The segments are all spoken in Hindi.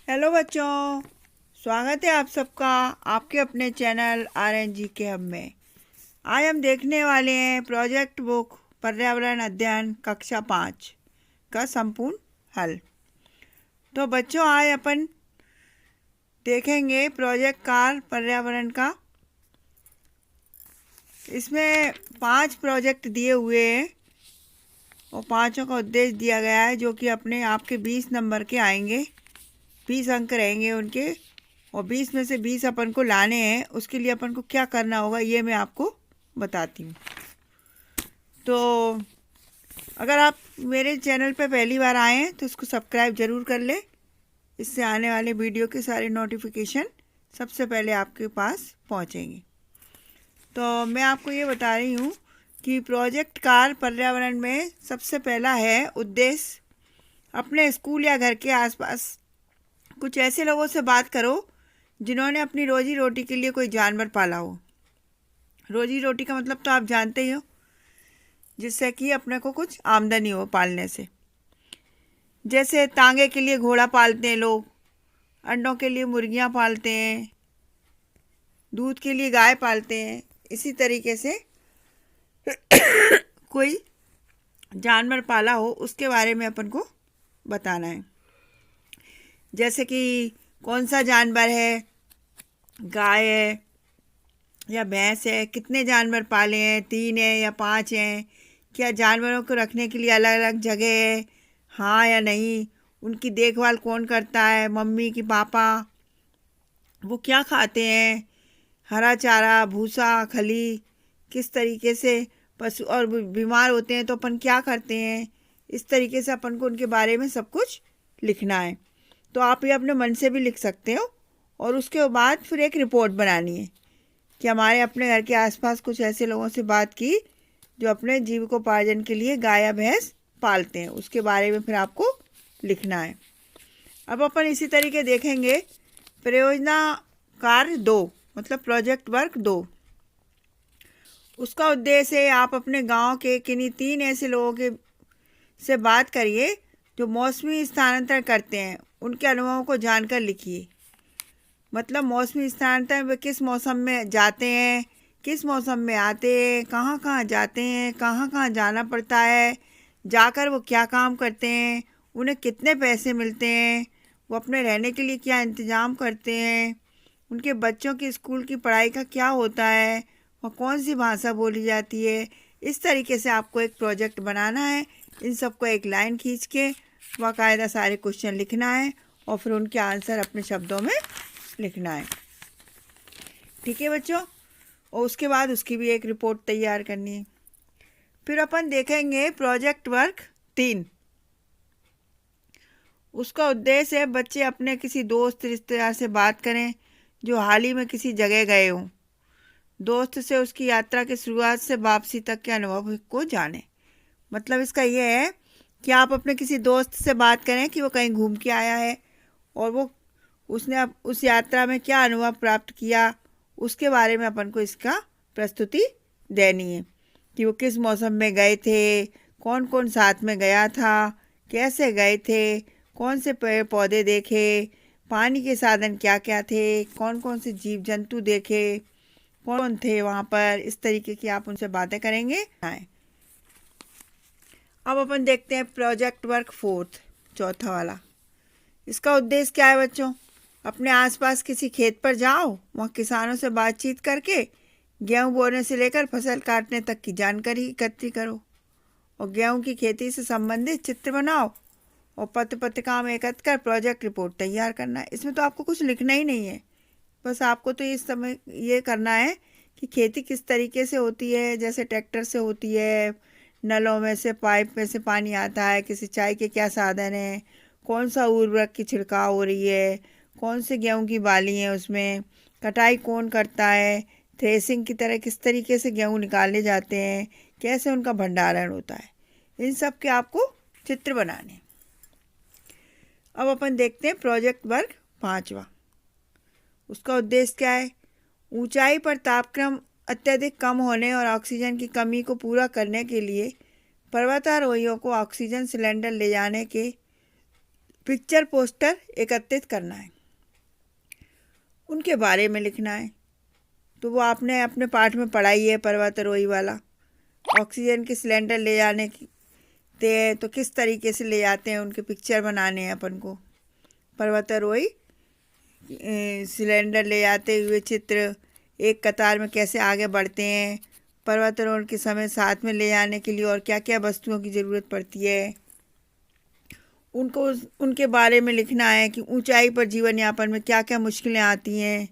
हेलो बच्चों, स्वागत है आप सबका आपके अपने चैनल RNG के हब में। आज हम देखने वाले हैं प्रोजेक्ट बुक पर्यावरण अध्ययन कक्षा 5 का संपूर्ण हल। तो बच्चों, आज अपन देखेंगे प्रोजेक्ट कार पर्यावरण का। इसमें 5 प्रोजेक्ट दिए हुए हैं और पाँचों का उद्देश्य दिया गया है, जो कि अपने आपके 20 नंबर के आएंगे। 20 अंक रहेंगे उनके, और 20 में से 20 अपन को लाने हैं। उसके लिए अपन को क्या करना होगा ये मैं आपको बताती हूँ। तो अगर आप मेरे चैनल पर पहली बार आए हैं तो इसको सब्सक्राइब ज़रूर कर ले। इससे आने वाले वीडियो के सारे नोटिफिकेशन सबसे पहले आपके पास पहुँचेंगे। तो मैं आपको ये बता रही हूँ कि प्रोजेक्ट कार पर्यावरण में सबसे पहला है उद्देश्य, अपने स्कूल या घर के आसपास कुछ ऐसे लोगों से बात करो जिन्होंने अपनी रोजी रोटी के लिए कोई जानवर पाला हो। रोजी रोटी का मतलब तो आप जानते ही हो, जिससे कि अपने को कुछ आमदनी हो पालने से। जैसे तांगे के लिए घोड़ा पालते हैं लोग, अंडों के लिए मुर्गियां पालते हैं, दूध के लिए गाय पालते हैं। इसी तरीके से कोई जानवर पाला हो उसके बारे में अपन को बताना है। जैसे कि कौन सा जानवर है, गाय है या भैंस है, कितने जानवर पाले हैं, 3 है या 5 हैं, क्या जानवरों को रखने के लिए अलग अलग जगह है, हाँ या नहीं, उनकी देखभाल कौन करता है, मम्मी कि पापा, वो क्या खाते हैं, हरा चारा, भूसा, खली, किस तरीके से पशु, और बीमार होते हैं तो अपन क्या करते हैं। इस तरीके से अपन को उनके बारे में सब कुछ लिखना है। तो आप ये अपने मन से भी लिख सकते हो, और उसके बाद फिर एक रिपोर्ट बनानी है कि हमारे अपने घर के आसपास कुछ ऐसे लोगों से बात की जो अपने जीविकोपार्जन के लिए गाय या भैंस पालते हैं। उसके बारे में फिर आपको लिखना है। अब अपन इसी तरीके देखेंगे परियोजना कार्य 2, मतलब प्रोजेक्ट वर्क 2। उसका उद्देश्य है आप अपने गांव के किन्हीं 3 ऐसे लोगों के से बात करिए जो मौसमी स्थानांतरण करते हैं। उनके अनुभवों को जानकर लिखिए। मतलब मौसमी स्थानांतरण, वे किस मौसम में जाते हैं, किस मौसम में आते हैं, कहाँ कहाँ जाते हैं, कहाँ कहाँ जाना पड़ता है, जाकर वो क्या काम करते हैं, उन्हें कितने पैसे मिलते हैं, वो अपने रहने के लिए क्या इंतज़ाम करते हैं, उनके बच्चों की स्कूल की पढ़ाई का क्या होता है, और कौन सी भाषा बोली जाती है। इस तरीके से आपको एक प्रोजेक्ट बनाना है। इन सबको एक लाइन खींच के बाकायदा सारे क्वेश्चन लिखना है और फिर उनके आंसर अपने शब्दों में लिखना है। ठीक है बच्चों, और उसके बाद उसकी भी एक रिपोर्ट तैयार करनी है। फिर अपन देखेंगे प्रोजेक्ट वर्क 3। उसका उद्देश्य है बच्चे अपने किसी दोस्त रिश्तेदार से बात करें जो हाल ही में किसी जगह गए हों। दोस्त से उसकी यात्रा की शुरुआत से वापसी तक के अनुभव को जानें। मतलब इसका ये है कि आप अपने किसी दोस्त से बात करें कि वो कहीं घूम के आया है और वो उसने अब उस यात्रा में क्या अनुभव प्राप्त किया, उसके बारे में अपन को इसका प्रस्तुति देनी है कि वो किस मौसम में गए थे, कौन कौन साथ में गया था, कैसे गए थे, कौन से पेड़ पौधे देखे, पानी के साधन क्या क्या थे, कौन कौन से जीव जंतु देखे, कौन थे वहाँ पर। इस तरीके की आप उनसे बातें करेंगे। अब अपन देखते हैं प्रोजेक्ट वर्क 4, चौथा वाला। इसका उद्देश्य क्या है बच्चों? अपने आसपास किसी खेत पर जाओ, वहाँ किसानों से बातचीत करके गेहूं बोने से लेकर फसल काटने तक की जानकारी इकट्ठी करो, और गेहूं की खेती से संबंधित चित्र बनाओ और पत्र पत्रिका में एकत्र कर प्रोजेक्ट रिपोर्ट तैयार करना है। इसमें तो आपको कुछ लिखना ही नहीं है, बस आपको तो इस समय ये करना है कि खेती किस तरीके से होती है। जैसे ट्रैक्टर से होती है, नलों में से, पाइप में से पानी आता है, कि सिंचाई के क्या साधन है, कौन सा उर्वरक की छिड़काव हो रही है, कौन से गेहूं की बाली है, उसमें कटाई कौन करता है, थ्रेसिंग की तरह किस तरीके से गेहूं निकाले जाते हैं, कैसे उनका भंडारण होता है। इन सब के आपको चित्र बनाने। अब अपन देखते हैं प्रोजेक्ट वर्क 5वां। उसका उद्देश्य क्या है? ऊंचाई पर तापक्रम अत्यधिक कम होने और ऑक्सीजन की कमी को पूरा करने के लिए पर्वतारोहियों को ऑक्सीजन सिलेंडर ले जाने के पिक्चर पोस्टर एकत्रित करना है, उनके बारे में लिखना है। तो वो आपने अपने पाठ में पढ़ाई है, पर्वतारोही वाला। ऑक्सीजन के सिलेंडर ले जाने हैं तो किस तरीके से ले जाते हैं, उनके पिक्चर बनाने हैं अपन को। पर्वतारोही सिलेंडर ले जाते हुए चित्र, एक कतार में कैसे आगे बढ़ते हैं, पर्वतारोहण के समय साथ में ले जाने के लिए और क्या क्या वस्तुओं की ज़रूरत पड़ती है, उनको उनके बारे में लिखना है कि ऊंचाई पर जीवन यापन में क्या क्या मुश्किलें आती हैं।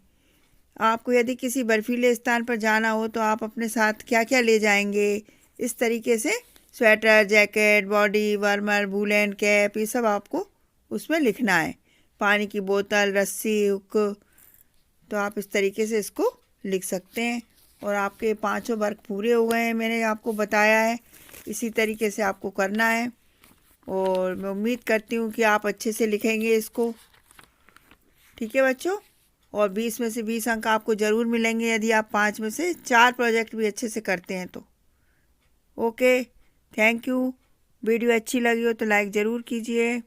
आपको यदि किसी बर्फीले स्थान पर जाना हो तो आप अपने साथ क्या क्या ले जाएंगे। इस तरीके से sweater, jacket, body warmer, woollen cap, ये सब आपको उसमें लिखना है। पानी की बोतल, रस्सी, हुक, तो आप इस तरीके से इसको लिख सकते हैं। और आपके 5 वर्क पूरे हो गए हैं, मैंने आपको बताया है। इसी तरीके से आपको करना है और मैं उम्मीद करती हूँ कि आप अच्छे से लिखेंगे इसको। ठीक है बच्चों, और 20 में से 20 अंक आपको ज़रूर मिलेंगे यदि आप 5 में से 4 प्रोजेक्ट भी अच्छे से करते हैं तो। Okay, thank you. वीडियो अच्छी लगी हो तो लाइक ज़रूर कीजिए।